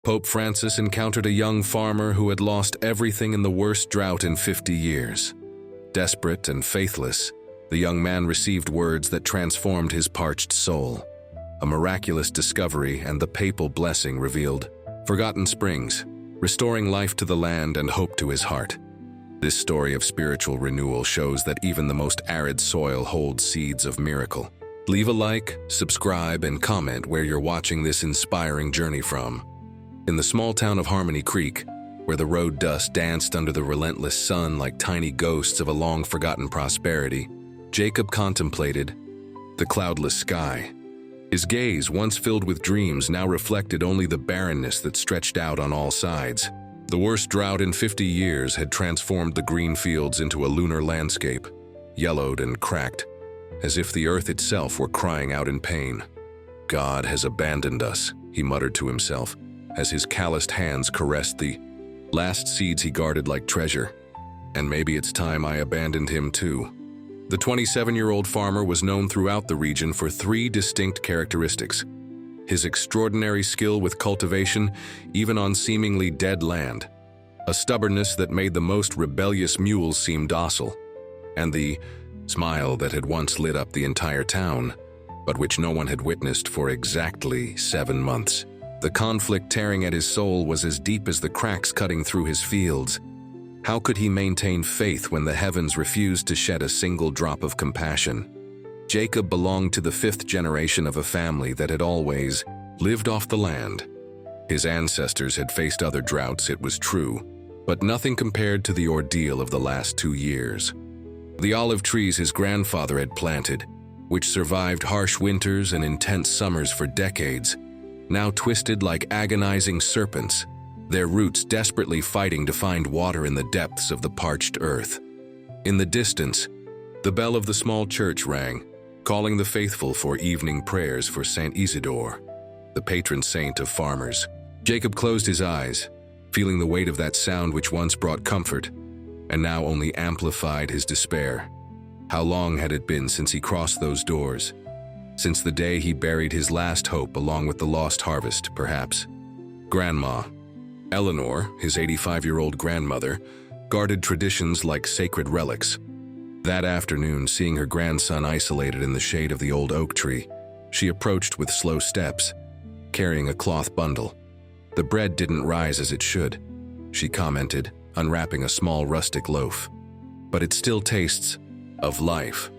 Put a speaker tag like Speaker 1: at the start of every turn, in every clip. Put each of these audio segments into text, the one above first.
Speaker 1: Pope Francis encountered a young farmer who had lost everything in the worst drought in 50 years. Desperate and faithless, the young man received words that transformed his parched soul. A miraculous discovery and the papal blessing revealed forgotten springs, restoring life to the land and hope to his heart. This story of spiritual renewal shows that even the most arid soil holds seeds of miracle. Leave a like, subscribe, and comment where you're watching this inspiring journey from. In the small town of Harmony Creek, where the road dust danced under the relentless sun like tiny ghosts of a long-forgotten prosperity, Jacob contemplated the cloudless sky. His gaze, once filled with dreams, now reflected only the barrenness that stretched out on all sides. The worst drought in 50 years had transformed the green fields into a lunar landscape, yellowed and cracked, as if the earth itself were crying out in pain. "God has abandoned us," he muttered to himself, as his calloused hands caressed the last seeds he guarded like treasure. "And maybe it's time I abandoned him too." The 27-year-old farmer was known throughout the region for three distinct characteristics: his extraordinary skill with cultivation, even on seemingly dead land, a stubbornness that made the most rebellious mules seem docile, and the smile that had once lit up the entire town, but which no one had witnessed for exactly 7 months. The conflict tearing at his soul was as deep as the cracks cutting through his fields. How could he maintain faith when the heavens refused to shed a single drop of compassion? Jacob belonged to the 5th generation of a family that had always lived off the land. His ancestors had faced other droughts, it was true, but nothing compared to the ordeal of the last 2 years. The olive trees his grandfather had planted, which survived harsh winters and intense summers for decades, now twisted like agonizing serpents, their roots desperately fighting to find water in the depths of the parched earth. In the distance, the bell of the small church rang, calling the faithful for evening prayers for Saint Isidore, the patron saint of farmers. Jacob closed his eyes, feeling the weight of that sound which once brought comfort, and now only amplified his despair. How long had it been since he crossed those doors? Since the day he buried his last hope along with the lost harvest, perhaps. Grandma Eleanor, his 85-year-old grandmother, guarded traditions like sacred relics. That afternoon, seeing her grandson isolated in the shade of the old oak tree, she approached with slow steps, carrying a cloth bundle. "The bread didn't rise as it should," she commented, unwrapping a small rustic loaf. "But it still tastes of life."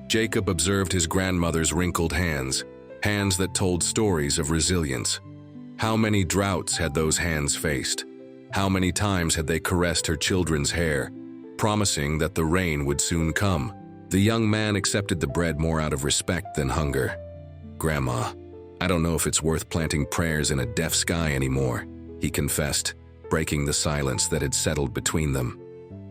Speaker 1: Jacob observed his grandmother's wrinkled hands, hands that told stories of resilience. How many droughts had those hands faced? How many times had they caressed her children's hair, promising that the rain would soon come? The young man accepted the bread more out of respect than hunger. "Grandma, I don't know if it's worth planting prayers in a deaf sky anymore," he confessed, breaking the silence that had settled between them.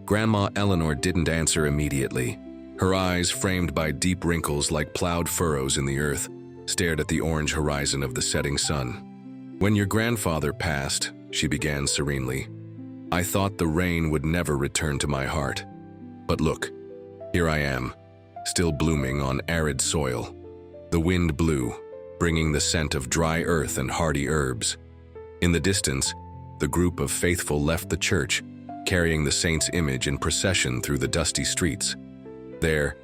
Speaker 1: Grandma Eleanor didn't answer immediately. Her eyes, framed by deep wrinkles like plowed furrows in the earth, stared at the orange horizon of the setting sun. "When your grandfather passed," she began serenely, "I thought the rain would never return to my heart. But look, here I am, still blooming on arid soil." The wind blew, bringing the scent of dry earth and hardy herbs. In the distance, the group of faithful left the church, carrying the saint's image in procession through the dusty streets. There,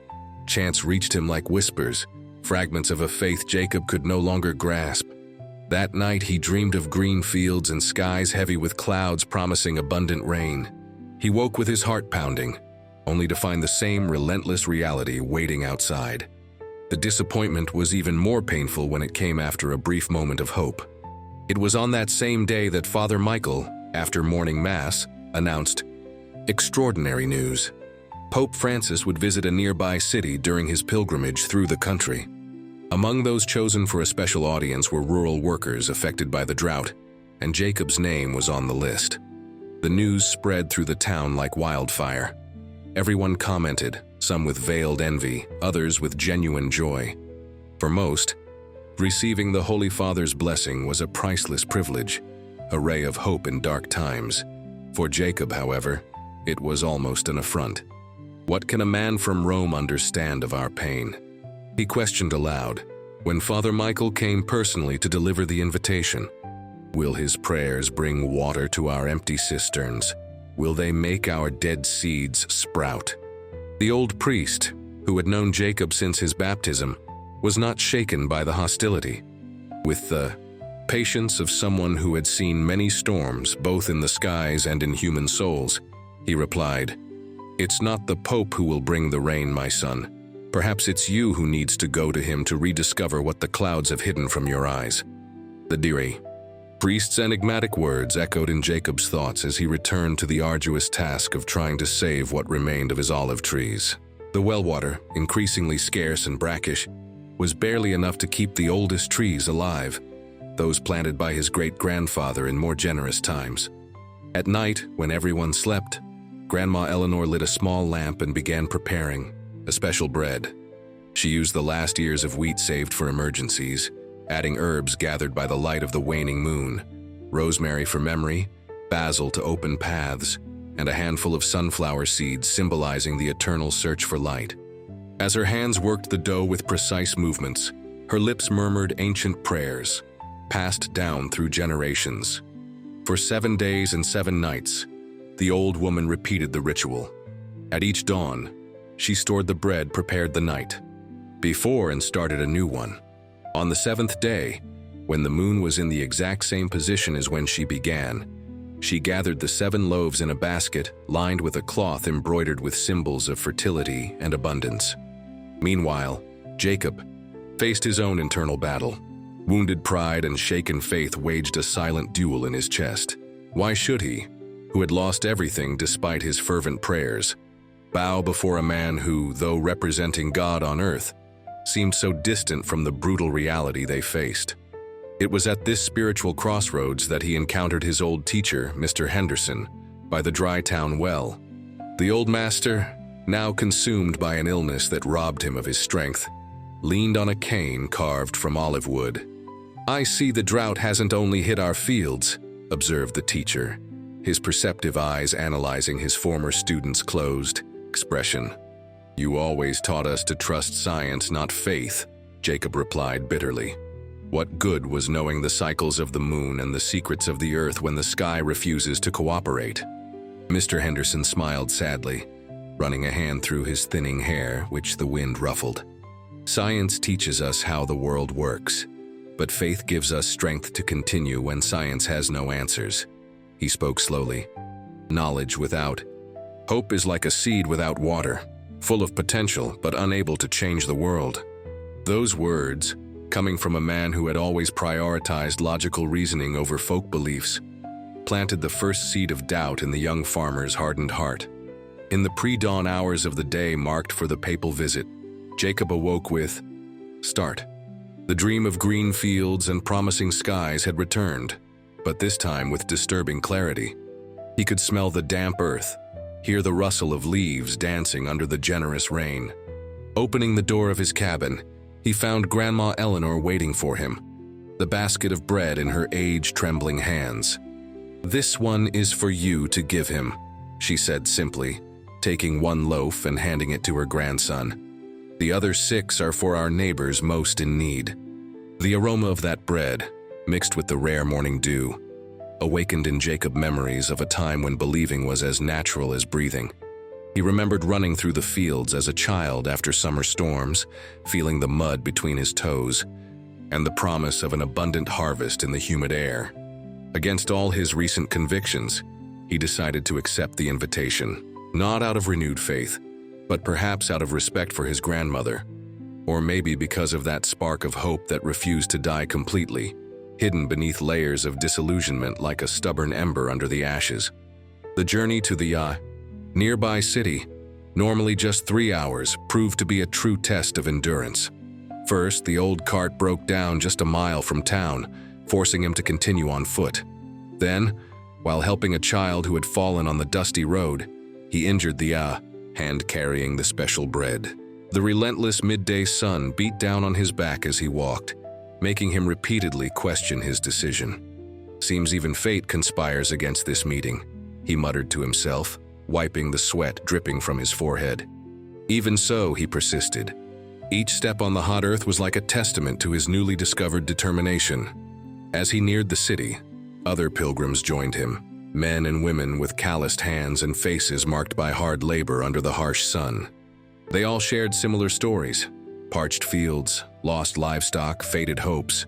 Speaker 1: chants reached him like whispers, fragments of a faith Jacob could no longer grasp. That night he dreamed of green fields and skies heavy with clouds promising abundant rain. He woke with his heart pounding, only to find the same relentless reality waiting outside. The disappointment was even more painful when it came after a brief moment of hope. It was on that same day that Father Michael, after morning mass, announced extraordinary news. Pope Francis would visit a nearby city during his pilgrimage through the country. Among those chosen for a special audience were rural workers affected by the drought, and Jacob's name was on the list. The news spread through the town like wildfire. Everyone commented, some with veiled envy, others with genuine joy. For most, receiving the Holy Father's blessing was a priceless privilege, a ray of hope in dark times. For Jacob, however, it was almost an affront. "What can a man from Rome understand of our pain?" he questioned aloud, when Father Michael came personally to deliver the invitation. Will his prayers bring water to our empty cisterns? Will they make our dead seeds sprout? The old priest, who had known Jacob since his baptism, was not shaken by the hostility. With the patience of someone who had seen many storms, both in the skies and in human souls, he replied, "It's not the Pope who will bring the rain, my son. Perhaps it's you who needs to go to him to rediscover what the clouds have hidden from your eyes." The deary priest's enigmatic words echoed in Jacob's thoughts as he returned to the arduous task of trying to save what remained of his olive trees. The well water, increasingly scarce and brackish, was barely enough to keep the oldest trees alive, those planted by his great-grandfather in more generous times. At night, when everyone slept, Grandma Eleanor lit a small lamp and began preparing a special bread. She used the last ears of wheat saved for emergencies, adding herbs gathered by the light of the waning moon, rosemary for memory, basil to open paths, and a handful of sunflower seeds symbolizing the eternal search for light. As her hands worked the dough with precise movements, her lips murmured ancient prayers, passed down through generations. For 7 days and 7 nights, the old woman repeated the ritual. At each dawn, she stored the bread prepared the night before and started a new one. On the 7th day, when the moon was in the exact same position as when she began, she gathered the 7 loaves in a basket lined with a cloth embroidered with symbols of fertility and abundance. Meanwhile, Jacob faced his own internal battle. Wounded pride and shaken faith waged a silent duel in his chest. Why should he, who had lost everything despite his fervent prayers, bow before a man who, though representing God on earth, seemed so distant from the brutal reality they faced? It was at this spiritual crossroads that he encountered his old teacher, Mr. Henderson, by the dry town well. The old master, now consumed by an illness that robbed him of his strength, leaned on a cane carved from olive wood. "I see the drought hasn't only hit our fields," observed the teacher, his perceptive eyes analyzing his former student's closed expression. "You always taught us to trust science, not faith," Jacob replied bitterly. "What good was knowing the cycles of the moon and the secrets of the earth when the sky refuses to cooperate?" Mr. Henderson smiled sadly, running a hand through his thinning hair, which the wind ruffled. "Science teaches us how the world works, but faith gives us strength to continue when science has no answers." He spoke slowly. "Knowledge without hope is like a seed without water, full of potential but unable to change the world." Those words, coming from a man who had always prioritized logical reasoning over folk beliefs, planted the first seed of doubt in the young farmer's hardened heart. In the pre-dawn hours of the day marked for the papal visit, Jacob awoke with start. The dream of green fields and promising skies had returned, but this time with disturbing clarity. He could smell the damp earth, hear the rustle of leaves dancing under the generous rain. Opening the door of his cabin, he found Grandma Eleanor waiting for him, the basket of bread in her age-trembling hands. "This one is for you to give him," she said simply, taking one loaf and handing it to her grandson. "The other 6 are for our neighbors most in need." The aroma of that bread, mixed with the rare morning dew, awakened in Jacob memories of a time when believing was as natural as breathing. He remembered running through the fields as a child after summer storms, feeling the mud between his toes, and the promise of an abundant harvest in the humid air. Against all his recent convictions, he decided to accept the invitation, not out of renewed faith, but perhaps out of respect for his grandmother, or maybe because of that spark of hope that refused to die completely, hidden beneath layers of disillusionment like a stubborn ember under the ashes. The journey to the nearby city, normally just 3 hours, proved to be a true test of endurance. First, the old cart broke down just a mile from town, forcing him to continue on foot. Then, while helping a child who had fallen on the dusty road, he injured the hand carrying the special bread. The relentless midday sun beat down on his back as he walked, making him repeatedly question his decision. "Seems even fate conspires against this meeting," he muttered to himself, wiping the sweat dripping from his forehead. Even so, he persisted. Each step on the hot earth was like a testament to his newly discovered determination. As he neared the city, Other pilgrims joined him, men and women with calloused hands and faces marked by hard labor under the harsh sun. They all shared similar stories: parched fields, lost livestock, faded hopes.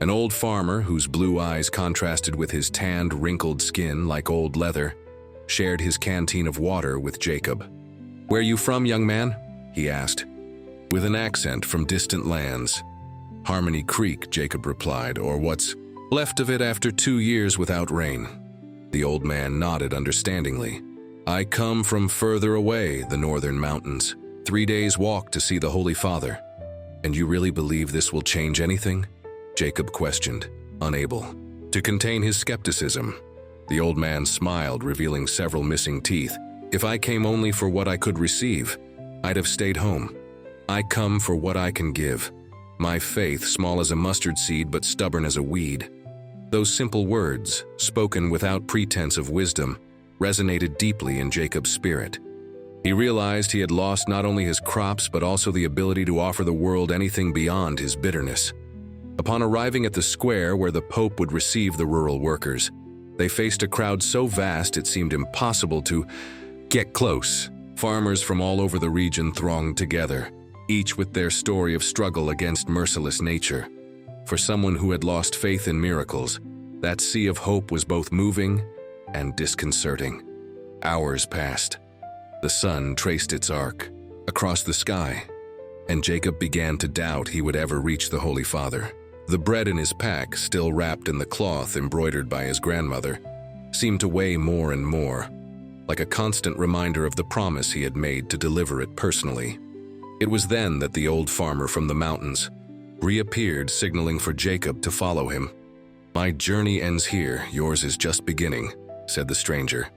Speaker 1: An old farmer, whose blue eyes contrasted with his tanned, wrinkled skin like old leather, shared his canteen of water with Jacob. "Where you from, young man?" he asked, with an accent from distant lands. "Harmony Creek," Jacob replied, "or what's left of it after 2 years without rain." The old man nodded understandingly. "I come from further away, the northern mountains. 3 days' walk to see the Holy Father." "And you really believe this will change anything?" Jacob questioned, unable to contain his skepticism. The old man smiled, revealing several missing teeth. "If I came only for what I could receive, I'd have stayed home. I come for what I can give. My faith, small as a mustard seed but stubborn as a weed." Those simple words, spoken without pretense of wisdom, resonated deeply in Jacob's spirit. He realized he had lost not only his crops but also the ability to offer the world anything beyond his bitterness. Upon arriving at the square where the Pope would receive the rural workers, they faced a crowd so vast it seemed impossible to get close. Farmers from all over the region thronged together, each with their story of struggle against merciless nature. For someone who had lost faith in miracles, that sea of hope was both moving and disconcerting. Hours passed. The sun traced its arc across the sky, and Jacob began to doubt he would ever reach the Holy Father. The bread in his pack, still wrapped in the cloth embroidered by his grandmother, seemed to weigh more and more, like a constant reminder of the promise he had made to deliver it personally. It was then that the old farmer from the mountains reappeared, signaling for Jacob to follow him. "My journey ends here, yours is just beginning," said the stranger,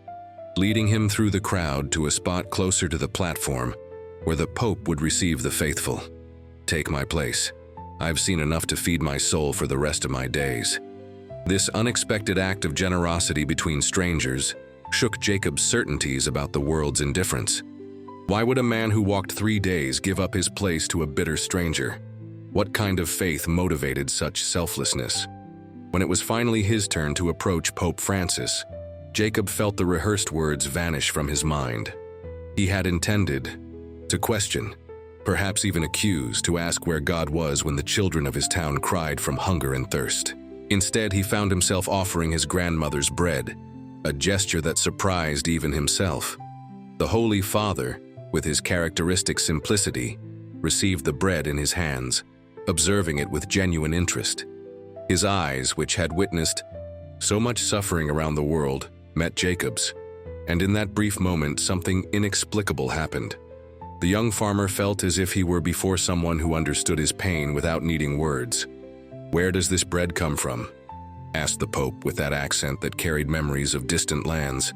Speaker 1: leading him through the crowd to a spot closer to the platform where the Pope would receive the faithful. "Take my place. I've seen enough to feed my soul for the rest of my days." This unexpected act of generosity between strangers shook Jacob's certainties about the world's indifference. Why would a man who walked 3 days give up his place to a bitter stranger? What kind of faith motivated such selflessness? When it was finally his turn to approach Pope Francis, Jacob felt the rehearsed words vanish from his mind. He had intended to question, perhaps even accuse, to ask where God was when the children of his town cried from hunger and thirst. Instead, he found himself offering his grandmother's bread, a gesture that surprised even himself. The Holy Father, with his characteristic simplicity, received the bread in his hands, observing it with genuine interest. His eyes, which had witnessed so much suffering around the world, met Jacob's, and in that brief moment something inexplicable happened. The young farmer felt as if he were before someone who understood his pain without needing words. "Where does this bread come from?" asked the Pope with that accent that carried memories of distant lands.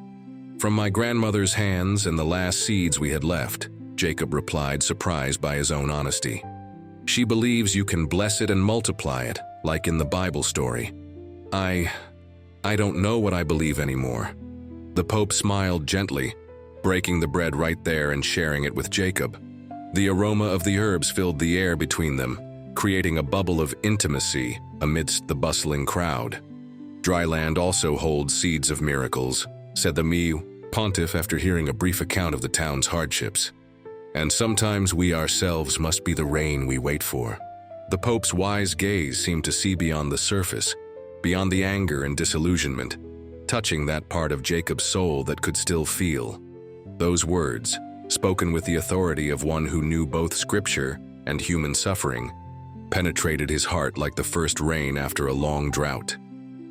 Speaker 1: "From my grandmother's hands and the last seeds we had left," Jacob replied, surprised by his own honesty. "She believes you can bless it and multiply it, like in the Bible story." I don't know what I believe anymore." The Pope smiled gently, breaking the bread right there and sharing it with Jacob. The aroma of the herbs filled the air between them, creating a bubble of intimacy amidst the bustling crowd. "Dry land also holds seeds of miracles," said the pontiff after hearing a brief account of the town's hardships. "And sometimes we ourselves must be the rain we wait for." The Pope's wise gaze seemed to see beyond the surface, beyond the anger and disillusionment, touching that part of Jacob's soul that could still feel. Those words, spoken with the authority of one who knew both scripture and human suffering, penetrated his heart like the first rain after a long drought.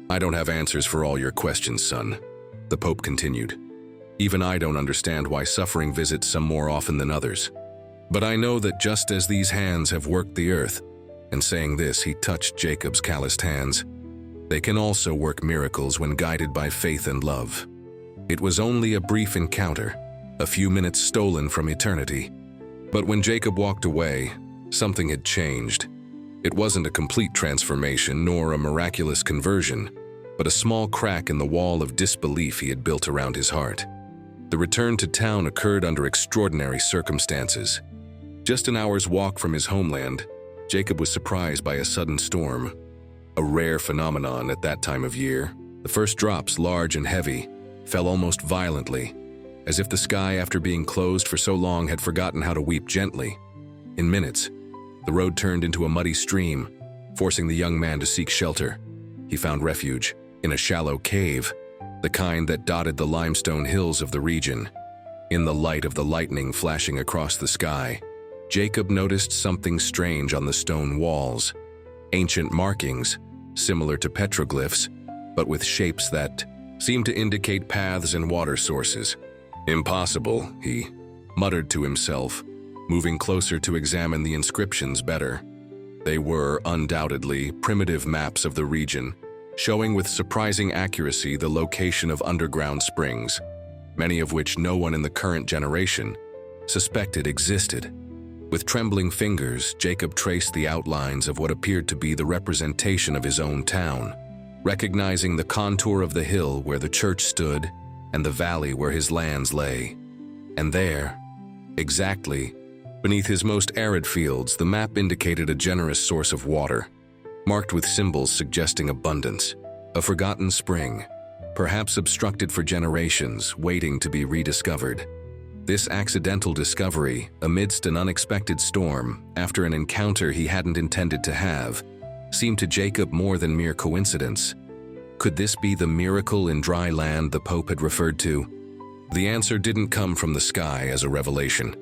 Speaker 1: "I don't have answers for all your questions, son," the Pope continued. "Even I don't understand why suffering visits some more often than others. But I know that just as these hands have worked the earth," and saying this, he touched Jacob's calloused hands, "they can also work miracles when guided by faith and love." It was only a brief encounter, a few minutes stolen from eternity. But when Jacob walked away, something had changed. It wasn't a complete transformation nor a miraculous conversion, but a small crack in the wall of disbelief he had built around his heart. The return to town occurred under extraordinary circumstances. Just an hour's walk from his homeland, Jacob was surprised by a sudden storm, a rare phenomenon at that time of year. The first drops, large and heavy, fell almost violently, as if the sky, after being closed for so long, had forgotten how to weep gently. In minutes, the road turned into a muddy stream, forcing the young man to seek shelter. He found refuge in a shallow cave, the kind that dotted the limestone hills of the region. In the light of the lightning flashing across the sky, Jacob noticed something strange on the stone walls. Ancient markings, similar to petroglyphs, but with shapes that seemed to indicate paths and water sources. "Impossible," he muttered to himself, moving closer to examine the inscriptions better. They were undoubtedly primitive maps of the region, showing with surprising accuracy the location of underground springs, many of which no one in the current generation suspected existed. With trembling fingers, Jacob traced the outlines of what appeared to be the representation of his own town, recognizing the contour of the hill where the church stood and the valley where his lands lay. And there, exactly beneath his most arid fields, the map indicated a generous source of water, marked with symbols suggesting abundance. A forgotten spring, perhaps obstructed for generations, waiting to be rediscovered. This accidental discovery, amidst an unexpected storm, after an encounter he hadn't intended to have, seemed to Jacob more than mere coincidence. Could this be the miracle in dry land the Pope had referred to? The answer didn't come from the sky as a revelation,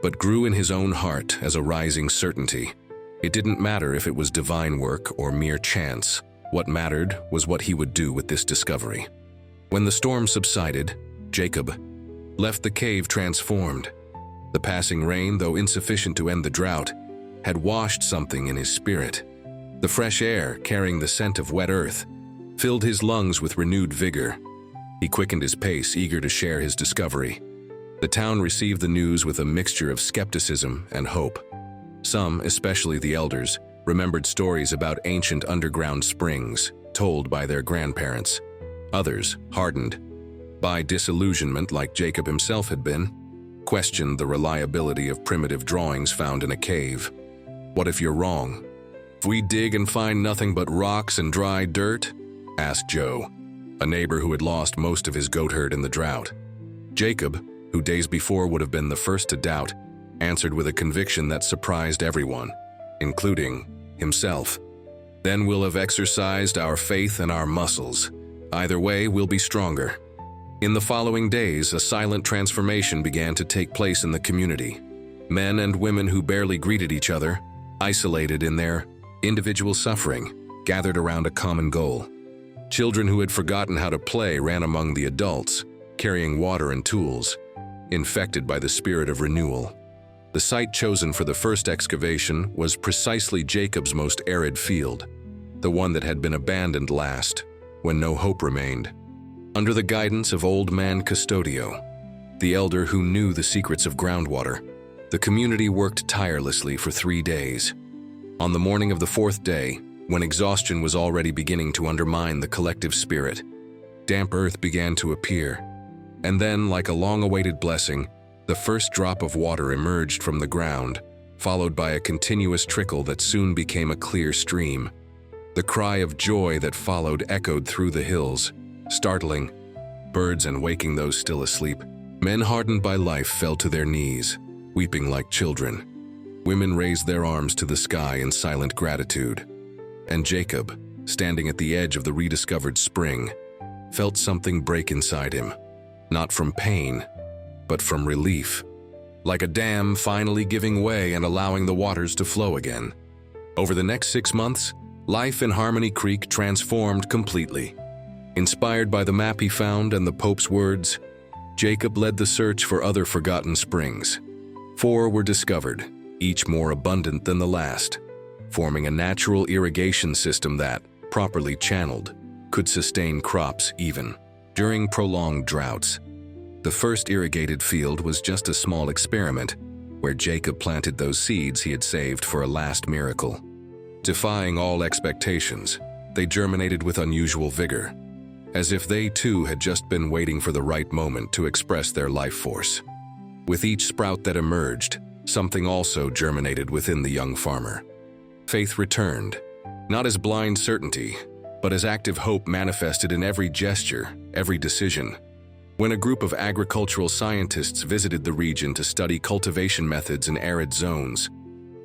Speaker 1: but grew in his own heart as a rising certainty. It didn't matter if it was divine work or mere chance. What mattered was what he would do with this discovery. When the storm subsided, Jacob left the cave transformed. The passing rain, though insufficient to end the drought, had washed something in his spirit. The fresh air, carrying the scent of wet earth, filled his lungs with renewed vigor. He quickened his pace, eager to share his discovery. The town received the news with a mixture of skepticism and hope. Some, especially the elders, remembered stories about ancient underground springs told by their grandparents. Others, hardened by disillusionment like Jacob himself had been, questioned the reliability of primitive drawings found in a cave. "What if you're wrong? If we dig and find nothing but rocks and dry dirt?" asked Joe, a neighbor who had lost most of his goat herd in the drought. Jacob, who days before would have been the first to doubt, answered with a conviction that surprised everyone, including himself. "Then we'll have exercised our faith and our muscles. Either way, we'll be stronger." In the following days, a silent transformation began to take place in the community. Men and women who barely greeted each other, isolated in their individual suffering, gathered around a common goal. Children who had forgotten how to play ran among the adults, carrying water and tools, infected by the spirit of renewal. The site chosen for the first excavation was precisely Jacob's most arid field, the one that had been abandoned last, when no hope remained. Under the guidance of old man Custodio, the elder who knew the secrets of groundwater, the community worked tirelessly for 3 days. On the morning of the 4th day, when exhaustion was already beginning to undermine the collective spirit, damp earth began to appear, and then, like a long-awaited blessing, the first drop of water emerged from the ground, followed by a continuous trickle that soon became a clear stream. The cry of joy that followed echoed through the hills, startling birds and waking those still asleep. Men hardened by life fell to their knees, weeping like children. Women raised their arms to the sky in silent gratitude. And Jacob, standing at the edge of the rediscovered spring, felt something break inside him, not from pain, but from relief, like a dam finally giving way and allowing the waters to flow again. Over the next 6 months, life in Harmony Creek transformed completely. Inspired by the map he found and the Pope's words, Jacob led the search for other forgotten springs. 4 were discovered, each more abundant than the last, forming a natural irrigation system that, properly channeled, could sustain crops even during prolonged droughts. The first irrigated field was just a small experiment where Jacob planted those seeds he had saved for a last miracle. Defying all expectations, they germinated with unusual vigor, as if they too had just been waiting for the right moment to express their life force. With each sprout that emerged, something also germinated within the young farmer. Faith returned, not as blind certainty, but as active hope manifested in every gesture, every decision. When a group of agricultural scientists visited the region to study cultivation methods in arid zones,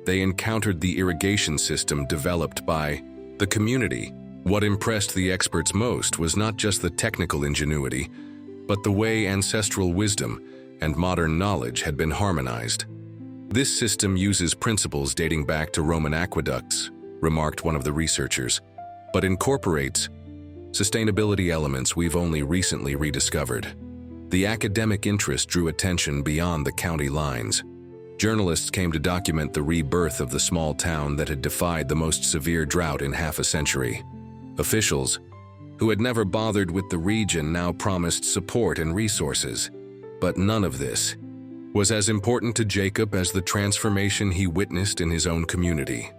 Speaker 1: they encountered the irrigation system developed by the community. What impressed the experts most was not just the technical ingenuity, but the way ancestral wisdom and modern knowledge had been harmonized. "This system uses principles dating back to Roman aqueducts," remarked one of the researchers, "but incorporates sustainability elements we've only recently rediscovered." The academic interest drew attention beyond the county lines. Journalists came to document the rebirth of the small town that had defied the most severe drought in half a century. Officials, who had never bothered with the region, now promised support and resources. But none of this was as important to Jacob as the transformation he witnessed in his own community.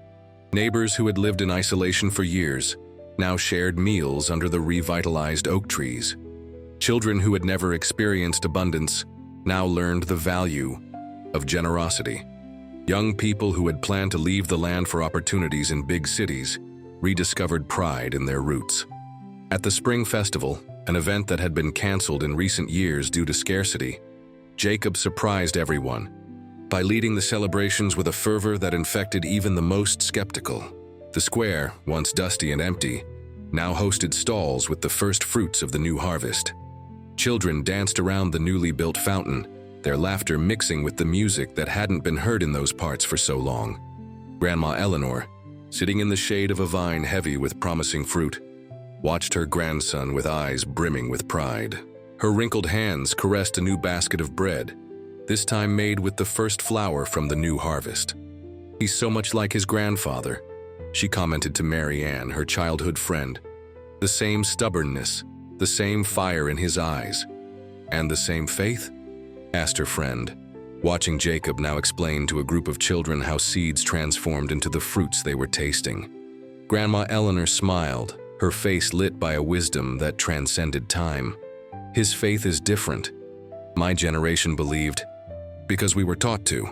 Speaker 1: Neighbors who had lived in isolation for years now shared meals under the revitalized oak trees. Children who had never experienced abundance now learned the value of generosity. Young people who had planned to leave the land for opportunities in big cities rediscovered pride in their roots. At the Spring Festival, an event that had been canceled in recent years due to scarcity, Jacob surprised everyone by leading the celebrations with a fervor that infected even the most skeptical. The square, once dusty and empty, now hosted stalls with the first fruits of the new harvest. Children danced around the newly built fountain, their laughter mixing with the music that hadn't been heard in those parts for so long. Grandma Eleanor, sitting in the shade of a vine heavy with promising fruit, watched her grandson with eyes brimming with pride. Her wrinkled hands caressed a new basket of bread, this time made with the first flour from the new harvest. "He's so much like his grandfather," she commented to Mary Ann, her childhood friend. "The same stubbornness, the same fire in his eyes." "And the same faith?" asked her friend, watching Jacob now explain to a group of children how seeds transformed into the fruits they were tasting. Grandma Eleanor smiled, her face lit by a wisdom that transcended time. "His faith is different. My generation believed because we were taught to.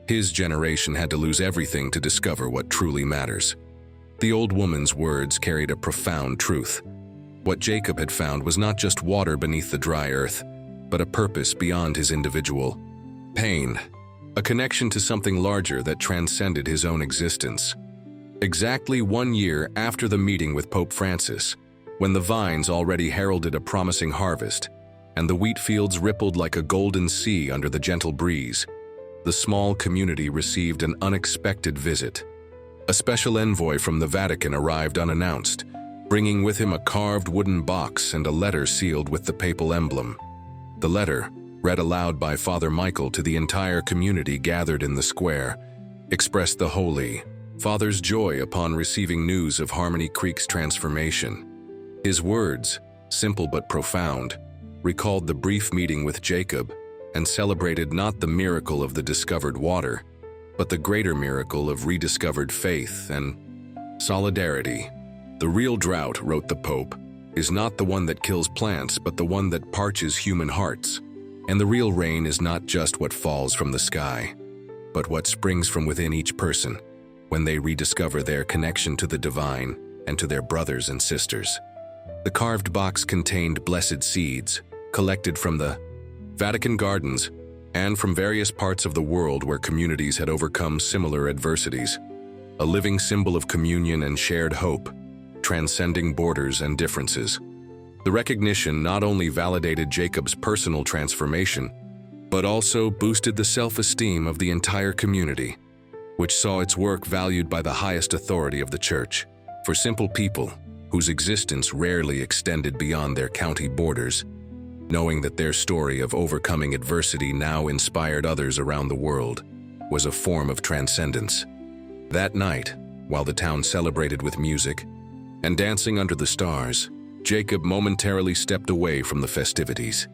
Speaker 1: His generation had to lose everything to discover what truly matters." The old woman's words carried a profound truth. What Jacob had found was not just water beneath the dry earth, but a purpose beyond his individual pain, a connection to something larger that transcended his own existence. Exactly 1 year after the meeting with Pope Francis, when the vines already heralded a promising harvest, and the wheat fields rippled like a golden sea under the gentle breeze, the small community received an unexpected visit. A special envoy from the Vatican arrived unannounced, bringing with him a carved wooden box and a letter sealed with the papal emblem. The letter, read aloud by Father Michael to the entire community gathered in the square, expressed the Holy Father's joy upon receiving news of Harmony Creek's transformation. His words, simple but profound, recalled the brief meeting with Jacob and celebrated not the miracle of the discovered water, but the greater miracle of rediscovered faith and solidarity. "The real drought," wrote the Pope, "is not the one that kills plants, but the one that parches human hearts. And the real rain is not just what falls from the sky, but what springs from within each person when they rediscover their connection to the divine and to their brothers and sisters." The carved box contained blessed seeds, collected from the Vatican gardens and from various parts of the world where communities had overcome similar adversities, a living symbol of communion and shared hope, transcending borders and differences. The recognition not only validated Jacob's personal transformation, but also boosted the self-esteem of the entire community, which saw its work valued by the highest authority of the Church. For simple people, whose existence rarely extended beyond their county borders, knowing that their story of overcoming adversity now inspired others around the world was a form of transcendence. That night, while the town celebrated with music and dancing under the stars, Jacob momentarily stepped away from the festivities.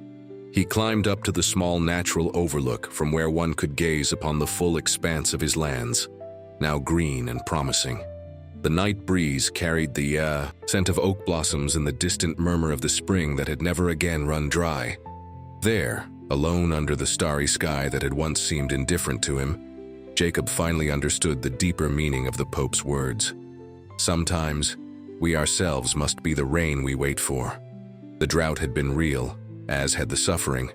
Speaker 1: He climbed up to the small natural overlook from where one could gaze upon the full expanse of his lands, now green and promising. The night breeze carried the scent of oak blossoms and the distant murmur of the spring that had never again run dry. There, alone under the starry sky that had once seemed indifferent to him, Jacob finally understood the deeper meaning of the Pope's words. Sometimes, we ourselves must be the rain we wait for. The drought had been real, as had the suffering.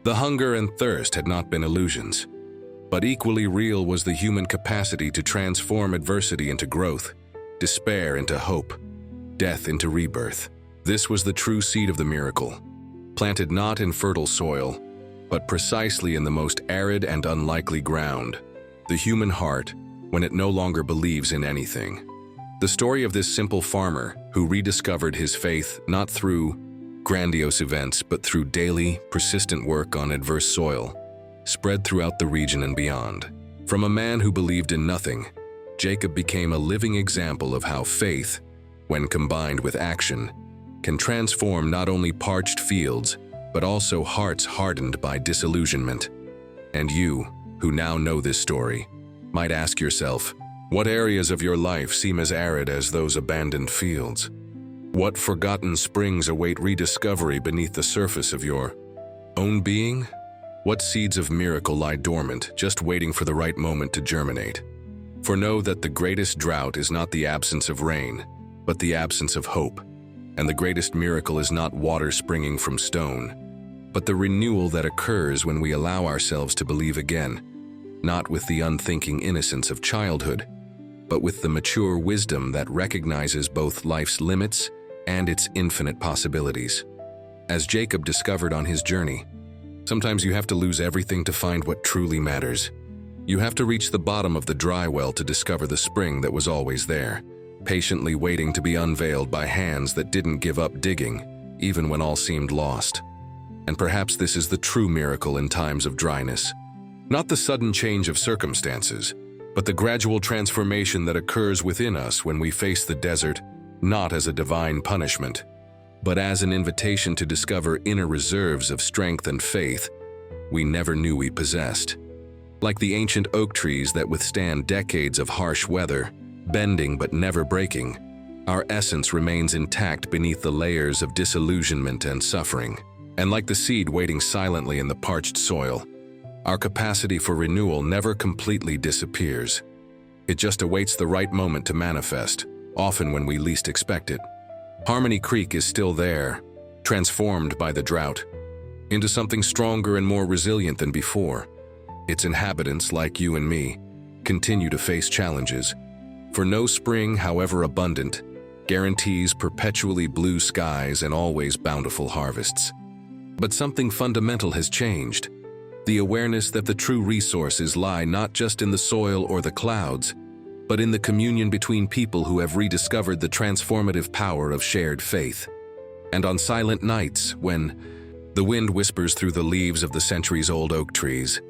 Speaker 1: The hunger and thirst had not been illusions. But equally real was the human capacity to transform adversity into growth, despair into hope, death into rebirth. This was the true seed of the miracle, planted not in fertile soil, but precisely in the most arid and unlikely ground, the human heart, when it no longer believes in anything. The story of this simple farmer who rediscovered his faith not through grandiose events but through daily, persistent work on adverse soil, spread throughout the region and beyond. From a man who believed in nothing, Jacob became a living example of how faith, when combined with action, can transform not only parched fields, but also hearts hardened by disillusionment. And you, who now know this story, might ask yourself, what areas of your life seem as arid as those abandoned fields? What forgotten springs await rediscovery beneath the surface of your own being? What seeds of miracle lie dormant, just waiting for the right moment to germinate? For know that the greatest drought is not the absence of rain, but the absence of hope. And the greatest miracle is not water springing from stone, but the renewal that occurs when we allow ourselves to believe again, not with the unthinking innocence of childhood, but with the mature wisdom that recognizes both life's limits and its infinite possibilities. As Jacob discovered on his journey, sometimes you have to lose everything to find what truly matters. You have to reach the bottom of the dry well to discover the spring that was always there, patiently waiting to be unveiled by hands that didn't give up digging, even when all seemed lost. And perhaps this is the true miracle in times of dryness. Not the sudden change of circumstances, but the gradual transformation that occurs within us when we face the desert, not as a divine punishment, but as an invitation to discover inner reserves of strength and faith we never knew we possessed. Like the ancient oak trees that withstand decades of harsh weather, bending but never breaking, our essence remains intact beneath the layers of disillusionment and suffering. And like the seed waiting silently in the parched soil, our capacity for renewal never completely disappears. It just awaits the right moment to manifest, often when we least expect it. Harmony Creek is still there, transformed by the drought, into something stronger and more resilient than before. Its inhabitants, like you and me, continue to face challenges, for no spring, however abundant, guarantees perpetually blue skies and always bountiful harvests. But something fundamental has changed. The awareness that the true resources lie not just in the soil or the clouds, but in the communion between people who have rediscovered the transformative power of shared faith. And on silent nights, when the wind whispers through the leaves of the centuries-old oak trees,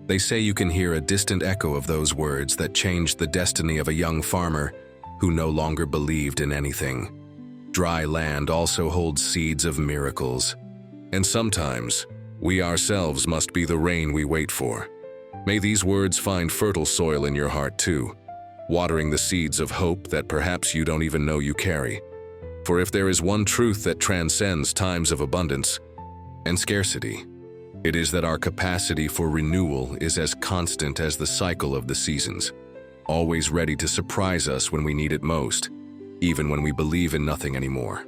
Speaker 1: they say you can hear a distant echo of those words that changed the destiny of a young farmer who no longer believed in anything. Dry land also holds seeds of miracles, and sometimes we ourselves must be the rain we wait for. May these words find fertile soil in your heart too, watering the seeds of hope that perhaps you don't even know you carry. For if there is one truth that transcends times of abundance and scarcity, it is that our capacity for renewal is as constant as the cycle of the seasons, always ready to surprise us when we need it most, even when we believe in nothing anymore.